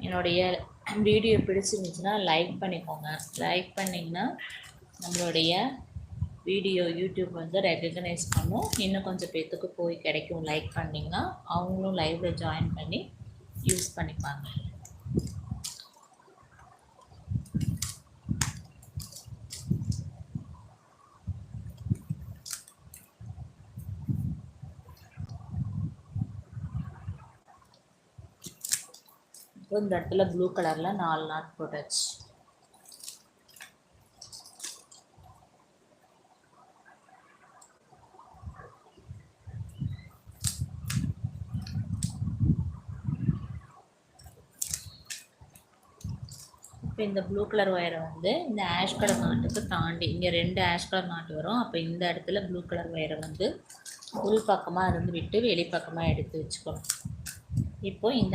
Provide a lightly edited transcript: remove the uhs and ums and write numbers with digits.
என்னுடைய வீடியோ பிடிச்சிருந்துச்சுன்னா லைக் பண்ணிக்கோங்க. லைக் பண்ணிங்கன்னா நம்மளுடைய வீடியோ யூடியூப் வந்து ரெகக்னைஸ் பண்ணும். இன்னும் கொஞ்சம் பேர்த்துக்கு போய் கிடைக்கும். லைக் பண்ணிங்கன்னா அவங்களும் லைவில் ஜாயின் பண்ணி யூஸ் பண்ணிப்பாங்க. இப்போ இந்த இடத்துல ப்ளூ கலரில் 4 நாட் போட்டாச்சு. இப்போ இந்த ப்ளூ கலர் ஒயரை வந்து இந்த ஆஷ் கலர் நாட்டுக்கு தாண்டி இங்கே 2 ஆஷ் கலர் நாட்டு வரும். அப்போ இந்த இடத்துல ப்ளூ கலர் ஒயரை வந்து உள் பக்கமாக இருந்து விட்டு வெளிப்பக்கமாக எடுத்து வச்சுக்கணும். இப்போ இந்த